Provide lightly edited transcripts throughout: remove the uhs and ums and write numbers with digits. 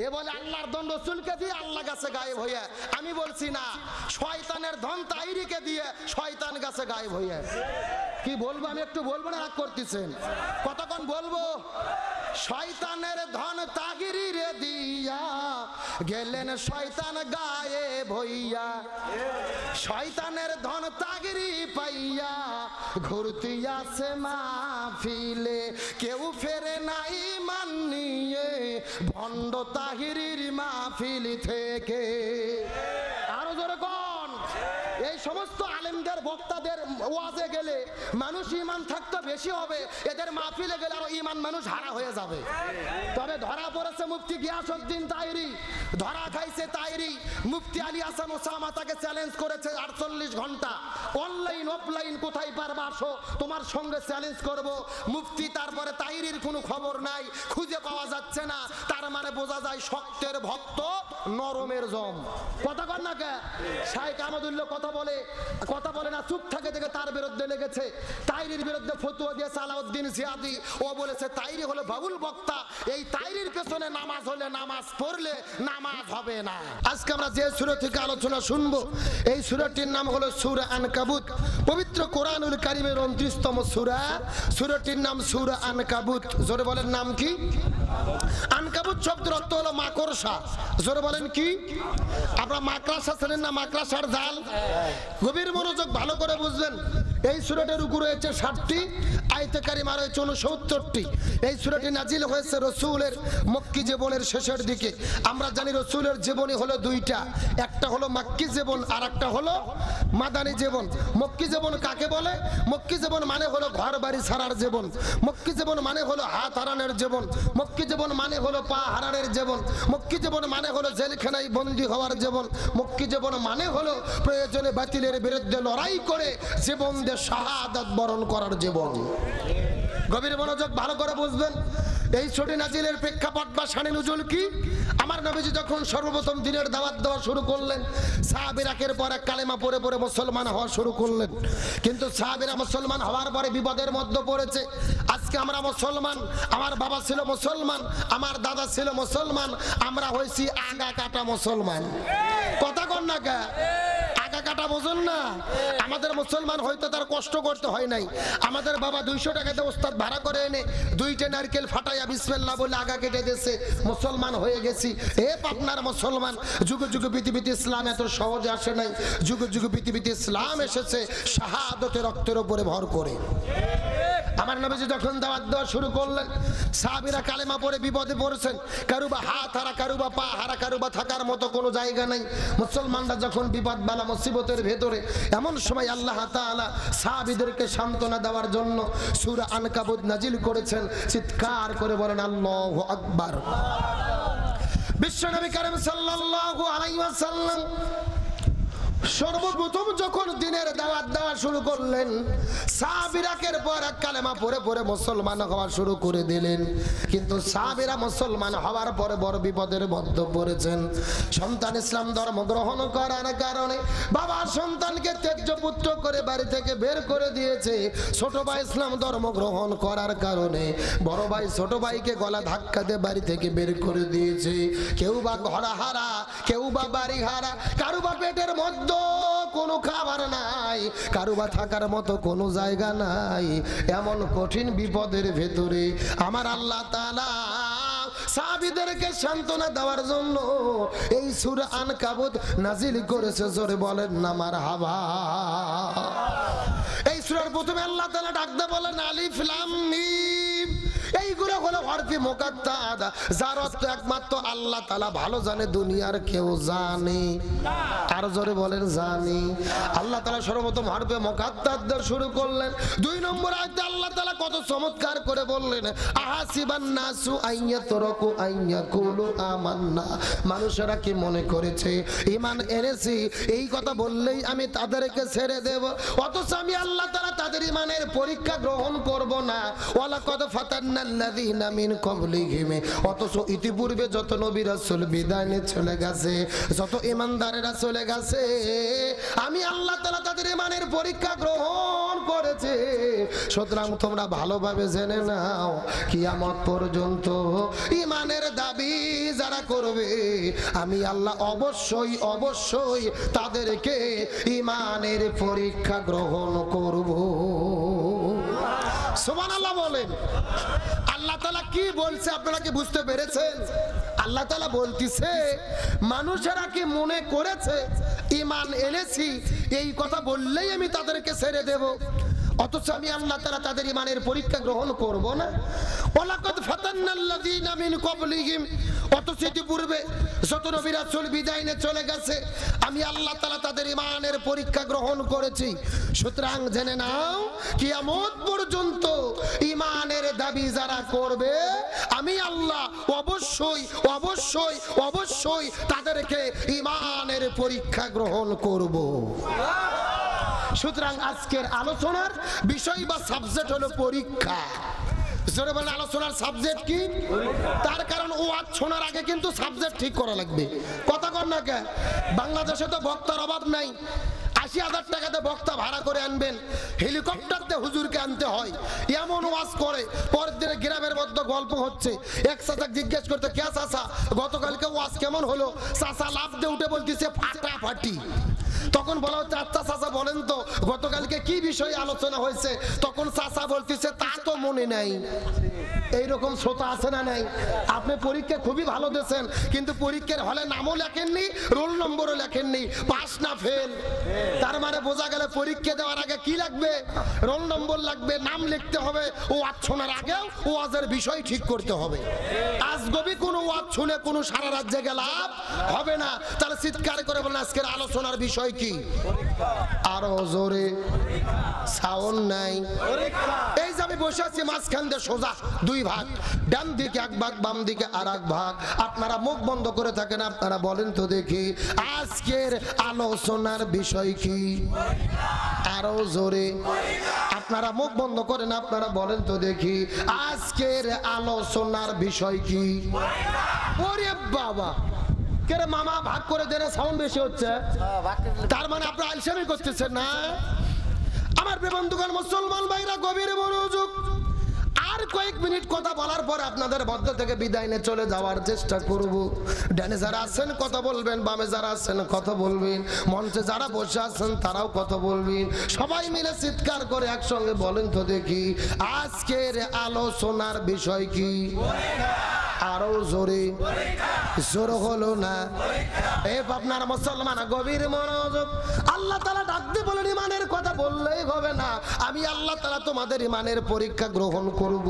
এ বলে আল্লাহর ধন রসুলকে দিয়ে আল্লাহ গাছে গায়েব হইয়া। আমি বলছি না, শয়তানের ধন তাইরিকে দিয়ে শয়তান গাছে গায়েব হইয়া। কি বলবো আমি, একটু বলবো না রাগ করতেছেন? কতক্ষণ বলবো? শয়তানের ধন তাগিরি রে দিয়া গেলেন শয়তান গায়েব হইয়া। শয়তানের ধন তাগিরি পাইয়া ঘুরতি আছে মাহফিলে, কেউ ফেরে নাই মান নিয়ে ভণ্ড তাহিরির মাহফিল থেকে। আরো জোরে কোন? এই সমস্ত আলেমদের বক্তাদের ওয়াজে গেলে মানুষ ইমান থাকতে বেশি হবে, এদের মাহফিলে গেলে আরো ইমান মানুষ হারা হয়ে যাবে। তবে ধরা পড়েছে মুফতি গিয়াসউদ্দিন তাইরি, ধরা খাইছে তাইরি। মুফতি আলী হাসান ওসামা তাকে চ্যালেঞ্জ করেছে 48 ঘন্টা, অনলাইন অফলাইন কোথায় পারবা আসো, তোমার সঙ্গে চ্যালেঞ্জ করব। মুফতি তারপরে তাইরির কোনো খবর নাই, খুঁজে পাওয়া যাচ্ছে না। তার মানে বোঝা যায় শক্তের ভক্ত নরমের জম। কথা কর না কে? শাইখ আহমদুল্লাহ কথা বলে না, চুপ থাকে দেখে তার বিরুদ্ধে লেগেছে। তাইরির বিরুদ্ধে ফতোয়া দিয়েছে আলাউদ্দিন জিয়াদি। ও বলেছে তাইরি হলো বাউল বক্তা, এই তাইরির পেছনে নামাজ হলে, নামাজ পড়লে নামাজ হবে না। আজকে আমরা যে সূরা থেকে আলোচনা শুনবো, এই সূরাটির নাম হলো সূরা আনকাবুত। পবিত্র কোরআনুল কারীমের 29তম সূরা, সূরাটির নাম সূরা আনকাবুত। জোরে বলেন নাম কি? আনকাবুত শব্দের অর্থ হলো মাকড়সা। জোরে বলেন কি? আপনারা মাকড়সা চেনেন না? মাকড়সার জাল। গভীর মনোযোগ ভালো করে বুঝবেন। এই সূরাটির রুকু রয়েছে 60টি, আয়াতে কারিমা রয়েছে 69টি। এই সূরাটি নাজিল হয়েছে রাসূলের মক্কি জীবনের শেষের দিকে। আমরা জানি রাসূলের জীবনী হলো দুইটা, একটা হলো মক্কি জীবন আর একটা হলো মাদানী জীবন। মক্কি জীবন কাকে বলে? মক্কি জীবন মানে হলো ঘর বাড়ি ছাড়ার জীবন। মক্কি জীবন মানে হলো হাত হারানোর জীবন। মক্কি জীবন মানে হলো পা হারানোর জীবন। মক্কি জীবন মানে হলো জেলখানায় বন্দী হওয়ার জীবন। মক্কি জীবন মানে হলো প্রয়োজনে বাতিলের বিরুদ্ধে লড়াই করে জীবন দিয়ে শাহাদাত বরণ করার জীবন। গভীর মনোযোগ ভালো করে বুঝবেন। এই ছোটি নাজিলের প্রেক্ষাপট বা শানে নুজুল কি? আমার নবীজি যখন সর্বপ্রথম দিনের দাওয়াত দেওয়া শুরু করলেন, সাহাবীরা একের পর এক কালেমা পড়ে পড়ে মুসলমান হওয়া শুরু করলেন। কিন্তু সাহাবীরা মুসলমান হওয়ার পরে বিপদের মধ্যে পড়েছে। আজকে আমরা মুসলমান, আমার বাবা ছিল মুসলমান, আমার দাদা ছিল মুসলমান, আমরা হয়েছি আগা কাটা মুসলমান। কথা কন না কে? আগা কাটা বোঝেন না? আমাদের মুসলমান হয়তো তার কষ্ট করতে হয় নাই। আমাদের বাবা 200 টাকাতে ওস্তাদ ভাড়া করে এনে 2টা নারকেল ফাটাইয়া বিসমিল্লাহ বলে আগা কেটে দিয়েছে, মুসলমান হয়ে গেছি। এ পাবনার মুসলমান। যুগে যুগে পৃথিবীতে ইসলাম এত সহজে আসে নাই। যুগে যুগে পৃথিবীতে ইসলাম এসেছে শাহাদাতের রক্তের উপরে ভর করে। আমার নবীজি যখন দাওয়াত দেওয়া শুরু করলেন, সাহাবীরা কালেমা পড়ে বিপদে পড়েছেন। কারুবা হাত হারা, কারুবা পা হারা, কারুবা থাকার মতো কোনো জায়গা নাই। মুসলমানরা যখন বিপদ বালা মুসিবতের ভেতরে, এমন সময় আল্লাহ তাআলা সাহাবীদেরকে সান্ত্বনা দেওয়ার জন্য সূরা আনকাবুত নাজিল করেছেন। চিৎকার করে বলেন আল্লাহু আকবার। বিশ্বনবী কারীম সাল্লাল্লাহু আলাইহি ওয়াসাল্লাম সর্বপ্রথম যখন দিনের দাওয়াত দেওয়া শুরু করলেন, সাহাবীরা একের পর এক কালেমা পড়ে পড়ে মুসলমান হওয়া শুরু করে দিলেন। কিন্তু সাহাবীরা মুসলমান হওয়ার পরে বড় বিপদের মধ্যে পড়েছেন। সন্তান ইসলাম ধর্ম গ্রহণ করার কারণে বাবা সন্তানকে ত্যায্য পুত্র করে বাড়ি থেকে বের করে দিয়েছে। ছোট ভাই ইসলাম ধর্ম গ্রহণ করার কারণে বড় ভাই ছোট ভাইকে গলা ধাক্কা দিয়ে বাড়ি থেকে বের করে দিয়েছে। কেউ বা ঘর হারা, কেউ বা বাড়ি হারা, কারো বা পেটের মধ্যে কোনো খাবার নাই, কারো বা থাকার মতো কোনো জায়গা নাই। এমন কঠিন বিপদের ভেতরে আমার আল্লাহ তাআলা সাহাবীদেরকে সান্ত্বনা দেওয়ার জন্য এই সূরা আনকাবুত নাজিল করেছে। জোরে বলেন না মারহাবা। এই সূরার প্রথমে আল্লাহ তাআলা ডাকতে বলেন আলিফ লাম মিম। এইগুলো হলো হরফে মুকাত্তাদ, যার অর্থ একমাত্র আল্লাহ তাআলা ভালো জানে, দুনিয়ার কেউ জানে না। আর জোরে বলেন জানি। আল্লাহ তাআলা সর্বপ্রথম হরফে মুকাত্তাদ দিয়ে শুরু করলেন। 2 নম্বর আয়াতে আল্লাহ তাআলা কত চমৎকার করে বললেন, আহাসিবান নাসু আইয়াতরাকু আইয়াকুলু আমান্না। মানুষেরা কি মনে করেছে ঈমান এনেছি, এই কথা বললেই আমি তাদেরকে ছেড়ে দেব? অথচ আমি আল্লাহ তাআলা তাদের ঈমানের পরীক্ষা গ্রহণ করব না। ওয়ালাকাদ ফাতান্নাল্লাযীনা মিন ক্বাবলিহিম। অথচ ইতিপূর্বে যত নবী রাসূল বিদায় নিয়ে চলে গেছে, যত ঈমানদারেরা চলে গেছে, আমি আল্লাহ তাআলা তাদের ঈমানের পরীক্ষা গ্রহণ করেছে। সুতরাং তোমরা ভালোভাবে জেনে নাও, কিয়ামত পর্যন্ত ঈমানের দাবি যারা করবে আমি আল্লাহ অবশ্যই অবশ্যই তাদেরকে ঈমানের পরীক্ষা গ্রহণ করব। সুবহানাল্লাহ বলেন। আল্লাহ তাআলা কি বলছে আপনারা কি বুঝতে পেরেছেন? আল্লাহ তাআলা বলতিছে মানুষেরা কি মনে করেছে ঈমান এনেছি এই কথা বললেই আমি তাদেরকে ছেড়ে দেব, অথচ আমি আল্লাহ তাআলা তাদের ঈমানের পরীক্ষা গ্রহণ করব না। ওয়ালাকাদ ফাতান্নাল্লাযীনা মিন ক্বাবলিহিম, অথচ ইতিপূর্বে যত নবী রাসূল বিদায় নিয়ে চলে গেছে আমি আল্লাহ তাআলা তাদের ঈমানের পরীক্ষা গ্রহণ করেছি। সুতরাং জেনে নাও কিয়ামত পর্যন্ত ঈমানের দাবি যারা করবে আমি আল্লাহ অবশ্যই অবশ্যই অবশ্যই তাদেরকে ঈমানের পরীক্ষা গ্রহণ করব। সুতরাং আজকের আলোচনার বিষয় বা সাবজেক্ট হলো পরীক্ষা। আলোচনার সাবজেক্ট কি? তার কারণ ওয়াজ শোনার আগে কিন্তু সাবজেক্ট ঠিক করা লাগবে। কথা কর না কে? বাংলাদেশে তো বক্তার অভাব নাই। ৮০,০০০ টাকাতে বক্তা ভাড়া করে আনবেন, হেলিকপ্টারতে হুজুরকে আনতে হয়, এমন ওয়াজ করে। পরের দিনে গ্রামের মধ্যে গল্প হচ্ছে, এক চাচা জিজ্ঞেস করতে, কে চাচা গতকালকে ওয়াজ কেমন হলো? চাচা লাফ দিয়ে উঠে বলতেছে ফাটাফাটি। তখন বলা হচ্ছে আচ্ছা চাচা বলেন তো গতকালকে কি বিষয়ে আলোচনা হয়েছে? তখন চাচা বলতেছে তা তো মনে নাই। এইরকম শ্রোতা আছে না নাই? আপনি পরীক্ষা খুবই ভালো দিয়েছেন, কিন্তু পরীক্ষার হলে নামও লেখেননি, রোল নম্বরও লেখেননি, পাস না ফেল। তার মানে বোঝা গেল পরীক্ষা দেওয়ার আগে কি লাগবে? রোল নম্বর লাগবে, নাম লিখতে হবে। ওয়াজ শোনার আগেও ওয়াজের বিষয় ঠিক করতে হবে। আজগবি কোনো ওয়াজ শুনে কোনো সারা রাত জেগে লাভ হবে না। তাহলে চিৎকার করে বলেন আজকের আলোচনার বিষয় কি? আরো জোরে সাউন্ড নাই। এই যে আমি বসে আছি মাঝখান দিয়ে সোজা দুই ভাগ, ডান দিকে এক ভাগ, বাম দিকে আর এক ভাগ। আপনারা মুখ বন্ধ করে থাকেন, আপনারা বলেন তো দেখি আজকের আলোচনার বিষয় কি? আরো জোরে। আপনারা মুখ বন্ধ করেন, আপনারা বলেন তো দেখি আজকের আলোচনার বিষয় কি? ওরে বাবা, কেরে মামা ভাগ করে দেন, সাউন্ড বেশি হচ্ছে। তার মানে আপনারা আলসামি করতেছেন না? আমার বন্ধুগণ মুসলমান ভাইরা গভীর মনোযোগ। আর কয়েক মিনিট কথা বলার পর আপনাদের মধ্য থেকে বিদায় নিয়ে চলে যাওয়ার চেষ্টা করব। ডানে যারা আছেন কথা বলবেন, বামে যারা আছেন কথা বলবেন, মঞ্চে যারা বসে আছেন তারাও কথা বলবেন। সবাই মিলে চিৎকার করে একসঙ্গে বলেন তো দেখি আজকের আলোচনার বিষয় কি? আরো জোরে। জোর হলো না? এ আপনার মুসলমান গভীর মনোযোগ। আল্লাহ তাআলা ডাকতে বলেন ঈমানের কথা বললেই হবে না, আমি আল্লাহ তাআলা তোমাদের ঈমানের পরীক্ষা গ্রহণ করব।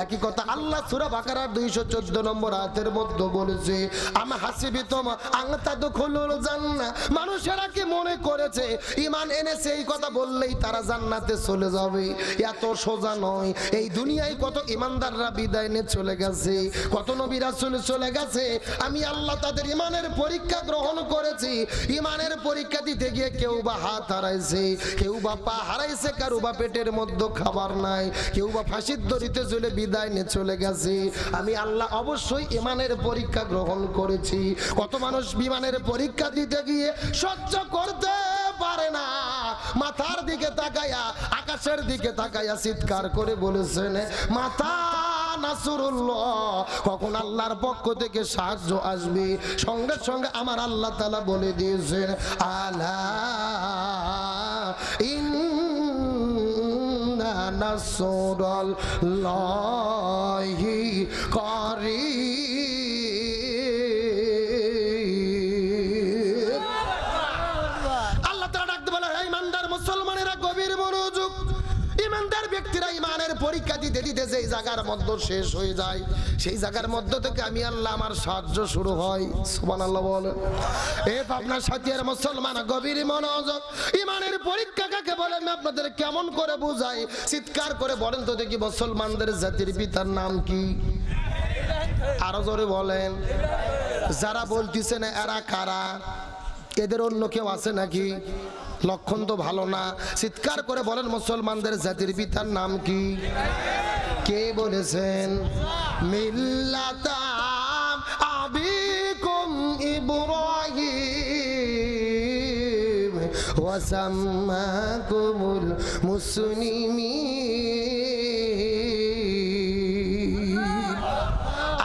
একই কথা আল্লাহ সূরা বাকারার 214 নম্বর আয়াতের মধ্যে বলেছে, আম হাসিবিতুম আন তাদখুলুল জান্নাহ, মানুষেরা কি মনে করেছে ঈমান এনেছে এই কথা বললেই তারা জান্নাতে চলে যাবে? এত সোজা নয়। এই দুনিয়ায় কত ঈমানদাররা বিদায় নিয়ে চলে গেছে, কত নবী রাসূল চলে গেছে, আমি আল্লাহ তাদের ঈমানের পরীক্ষা গ্রহণ করেছি। ঈমানের পরীক্ষা দিতে গিয়ে কেউ বা হাত হারাইছে, কেউ বা পা হারাইছে, কারো বা পেটের মধ্যে খাবার নাই, কেউ বা ফাঁসির দড়িতে ঝুলে বিদায় নিয়ে চলে গেছে। আমি আল্লাহ অবশ্যই ঈমানের পরীক্ষা গ্রহণ করেছি। কত মানুষ বিমানের পরীক্ষা দিতে গিয়ে সহ্য করতে পারে না, মাথার দিকে তাকায়া, আকাশের দিকে তাকায়া চিৎকার করে বলেছেন মাতা নাসরুল্লাহ, কখন আল্লাহর পক্ষ থেকে সাহায্য আসবে? সঙ্গে সঙ্গে আমার আল্লাহ তাআলা বলে দিয়েছেন আলা ইন্না নাসরুল্লাহি কারীব। আল্লাহ তাআলা ডাকতে বলে হে ইমানদার মুসলমানেরা গভীর মনোযোগ। ইমানদার ব্যক্তিরা ইমানের পরীক্ষা দিতে দিতে যেই জায়গার মধ্যে শেষ হয়ে যায়, সেই জায়গার মধ্য থেকে আমি আল্লাহ আমার সাহায্য শুরু হয়। সুবহানাল্লাহ বলেন। এ আপনার সাথীর মুসলমান গভীর মনোযোগ। ইমানের পরীক্ষা কাকে বলে আমি আপনাদের কেমন করে বুঝাই? চিৎকার করে বলেন তো দেখি মুসলমানদের জাতির পিতার নাম কি? আরো জোরে বলেন। যারা বলতেছেন এরা কারা? এদের অন্য কেউ আছে নাকি? লক্ষণ তো ভালো না। চিৎকার করে বলেন মুসলমানদের জাতির পিতার নাম কি? কে বলেছেন? মিল্লাতা আবিকুম ইব্রাহিম ওয়া সাম্মাকুমুল মুসলিমিন।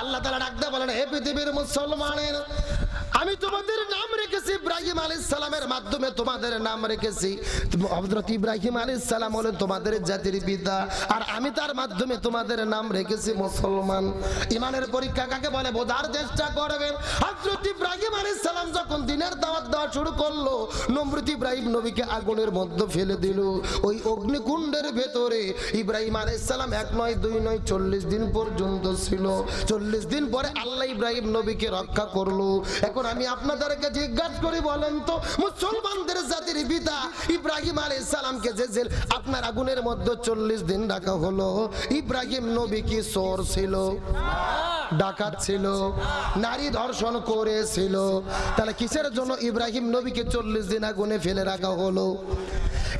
আল্লাহ তাআলা ডাকতে বলেন, হে পৃথিবীর মুসলমানের, আমি তোমাদের নাম রেখেছি ইব্রাহিম আলাইহিস সালামের মাধ্যমে, তোমাদের নাম রেখেছি। হযরত ইব্রাহিম আলাইহিস সালাম হলেন তোমাদের জাতির পিতা, আর আমি তার মাধ্যমে তোমাদের নাম রেখেছি মুসলমান। ইমানের পরীক্ষা কাকে বলে বোঝার চেষ্টা করবেন। হযরত ইব্রাহিম আলাইহিস সালাম যখন দিনের দাওয়াত দেওয়া শুরু করলো, নমরুদ ইব্রাহিম নবীকে আগুনের মধ্যে ফেলে দিল। ওই অগ্নিকুণ্ডের ভেতরে ইব্রাহিম আলাইহিস সালাম 1 নয় 2 নয় 40 দিন পর্যন্ত ছিল। 40 দিন পরে আল্লাহ ইব্রাহিম নবীকে রক্ষা করলো। এখন আমি আপনাদেরকে জিজ্ঞাসা করি, বলেন তো মুসলমানদের জাতির পিতা ইব্রাহিম আলাইহিস সালামকে যে জেল আপনার আগুনের মধ্যে 40 দিন রাখা হলো, ইব্রাহিম নবী কি চোর ছিল, ডাকাত ছিল, নারী ধর্ষণ করেছিল? তাহলে কিসের জন্য ইব্রাহিম নবীকে 40 দিন আগুনে ফেলে রাখা হলো?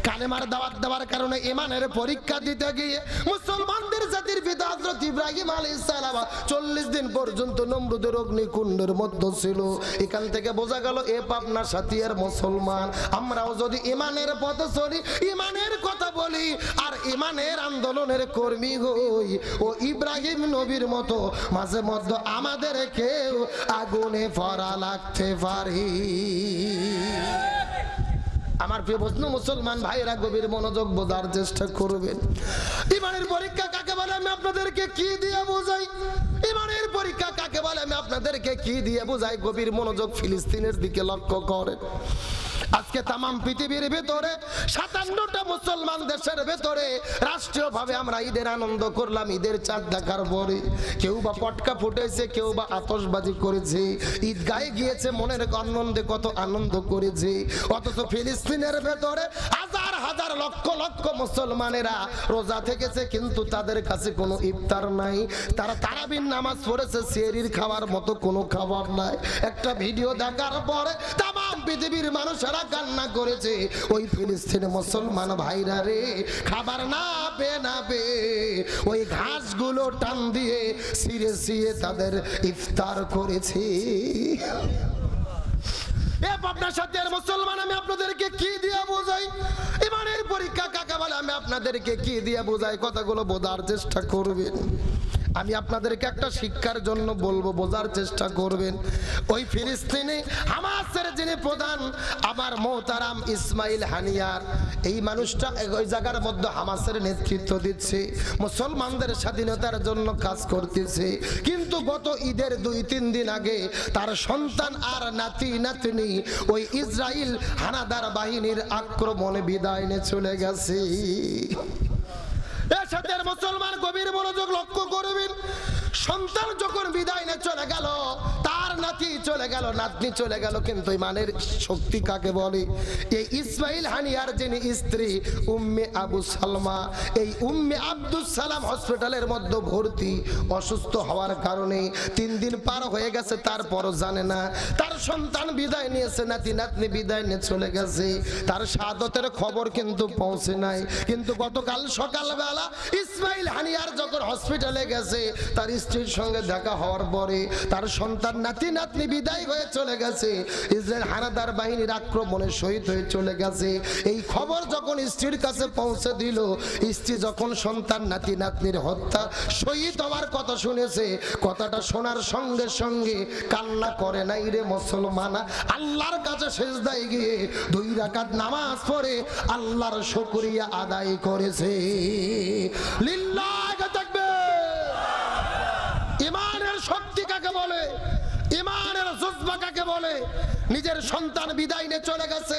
কালেমার দাওয়াত দেওয়ার কারণে, ইমানের পরীক্ষা দিতে গিয়ে মুসলমানদের জাতির পিতা হযরত ইব্রাহিম আলাইহিস সালাম 40 দিন পর্যন্ত নমরুদের অগ্নিকুণ্ডের মধ্যে ছিল। এখান থেকে বোঝা গেল এ পাবনা সাথিয়ার মুসলমান, আমরাও যদি ইমানের পথে চলি, ইমানের কথা বলি, আর ইমানের আন্দোলনের কর্মী হই, ও ইব্রাহিম নবীর মতো মাঝে মধ্যে আমাদেরকেও আগুনে পড়া লাগতে পারে। আমার প্রিয় মুসলমান ভাইরা, গভীর মনোযোগ বোঝার চেষ্টা করবেন। ইমানের পরীক্ষা কাকে বলে আমি আপনাদেরকে কি দিয়ে বোঝাই? ইমানের পরীক্ষা কাকে বলে আমি আপনাদেরকে কি দিয়ে বোঝাই? গভীর মনোযোগ, ফিলিস্তিনের দিকে লক্ষ্য করেন। আজকে তাম পৃথিবীর ভেতরে 57টা মুসলমান দেশের ভেতরে রাষ্ট্রীয়ভাবে আমরা ঈদের আনন্দ করলাম। ঈদের চাঁদ দেখার পরে কেউ বা পটকা ফুটেছে, কেউ বা আতশবাজি করেছে, ঈদগাহে গিয়েছে, মনের আনন্দে কত আনন্দ করেছে। অথচ ফিলিস্তিনের ভেতরে হাজার হাজার লক্ষ লক্ষ মুসলমানেরা রোজা থেকেছে, কিন্তু তাদের কাছে কোনো ইফতার নাই। তারা তারাবির নামাজ পড়েছে, সেহরির খাওয়ার মতো কোনো খাবার নাই। একটা ভিডিও দেখার পরে তাম পৃথিবীর মানুষেরা কান্না করেছে, ওই ফিলিস্তিনের মুসলমান ভাইরা রে, খাবার না পেয়ে ওই ঘাসগুলো টান দিয়ে ছিঁড়ে ছিঁড়ে তাদের ইফতার করেছে। আপনার সাথে আর মুসলমান, আমি আপনাদেরকে কি দিয়ে বোঝাই? ইমানের পরীক্ষা কাকে বলে আমি আপনাদেরকে কি দিয়ে বোঝাই? কথাগুলো বোঝার চেষ্টা করবেন। আমি আপনাদেরকে একটা শিক্ষার জন্য বলবো, বোঝার চেষ্টা করবেন। ওই ফিলিস্তিনে হামাসের যিনি প্রধান, আমার মোহতারাম ইসমাইল হানিয়ার, এই মানুষটা ওই জায়গার মধ্যে হামাসের নেতৃত্ব দিচ্ছে, মুসলমানদের স্বাধীনতার জন্য কাজ করতেছে। কিন্তু গত ঈদের 2-3 দিন আগে তার সন্তান আর নাতি নাতনি ওই ইসরায়েল হানাদার বাহিনীর আক্রমণে বিদায় নিয়ে চলে গেছে। এর সাথে মুসলমান গভীর মনোযোগ লক্ষ্য করবেন। সন্তান যখন বিদায় নিয়ে চলে গেল, তার নাতি চলে গেল, নাতনি চলে গেল, কিন্তু ইমানের শক্তি কাকে বলে? এই ইসমাইল হানিয়ার যিনি স্ত্রী উম্মে আবু সালমা, এই উম্মে আব্দুস সালাম হসপিটালের মধ্যে ভর্তি, অসুস্থ হওয়ার কারণে 3 দিন পার হয়ে গেছে, তারপরও জানে না তার সন্তান বিদায় নিয়েছে, নাতি নাতনি বিদায় নিয়ে চলে গেছে। তার শাহাদতের খবর কিন্তু পৌঁছে নাই। কিন্তু গতকাল সকালবেলা ইসমাইল হানিয়ার যখন হসপিটালে গেছে, তার স্ত্রীর সঙ্গে দেখা হওয়ার পরে তার সন্তান নাতি নাতনি বিদায় হয়ে চলে গেছে, ইসরায়েল হানাদার বাহিনীর আক্রমণে শহীদ হয়ে চলে গেছে। এই খবর যখন স্ত্রীর কাছে পৌঁছে দিল, স্ত্রী যখন সন্তান নাতি নাতনির হত্যা শহীদ হওয়ার কথা শুনেছে, কথাটা শোনার সঙ্গে সঙ্গে কান্না করে নাই রে মুসলমান, আল্লাহর কাছে সিজদায় গিয়ে 2 রাকাত নামাজ পড়ে আল্লাহর শুকরিয়া আদায় করেছে। লিল্লাহি তাকবীর। ইমানের শক্তি কাকে বলে? ইমানের জজবা কাকে বলে? নিজের সন্তান বিদায় নিয়ে চলে গেছে,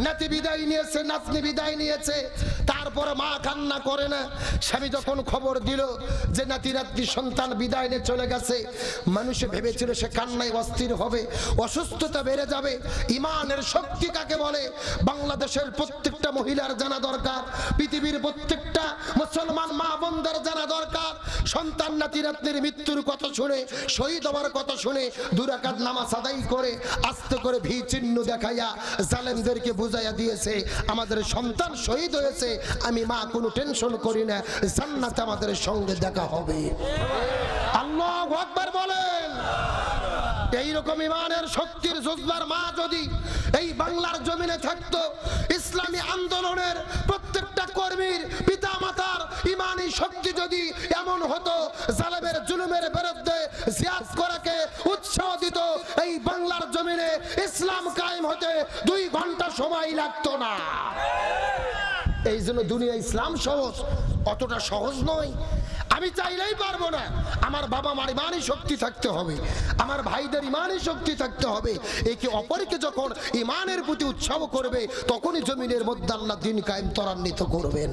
নাতি বিদায় নিয়েছে, নাতনি বিদায় নিয়েছে, তারপর মা কান্না করে না। স্বামী যখন খবর দিল যে নাতি নাতনি সন্তান বিদায় নিয়ে চলে গেছে, মানুষে ভেবেছিল সে কান্নায় অস্থির হবে, অসুস্থতা বেড়ে যাবে। ইমানের শক্তি কাকে বলে? বাংলাদেশের প্রত্যেকটা মহিলার জানা দরকার, পৃথিবীর প্রত্যেকটা মুসলমান মা বোনদের জানা দরকার। সন্তান নাতি নাতনির মৃত্যুর কথা শুনে, শহীদ হওয়ার কথা শুনে 2 রাকাত নামাজ আদায় করে আস্তে করে ভি চিহ্ন দেখাইয়া জালেমদেরকে বুঝাইয়া দিয়েছে, আমাদের সন্তান শহীদ হয়েছে, আমি মা কোনো টেনশন করি না, জান্নাতে আমাদের সঙ্গে দেখা হবে। আল্লাহু আকবার বলেন। এইরকম ইমানের শক্তির জজবার মা যদি এই বাংলার জমিনে থাকতো, ইসলামী আন্দোলনের প্রত্যেকটা কর্মীর পিতা মাতার ইমানি শক্তি যদি এমন হতো, জালেমের জুলুমের বিরুদ্ধে জিহাদ করাকে উৎসাহ দিত, এই বাংলার জমিনে ইসলাম কায়েম হতে 2 ঘন্টা সময় লাগতো না। এই জন্য দুনিয়া ইসলাম সহজ, অতটা সহজ নয়। আমি চাইলেই পারবো না। আমার বাবা মার ইমানি শক্তি থাকতে হবে, আমার ভাইদের ইমানি শক্তি থাকতে হবে। একে অপরকে যখন ইমানের প্রতি উৎসাহ করবে, তখনই জমিনের মধ্যে আল্লাহ দ্বীন কায়েম ত্বরান্বিত করবেন।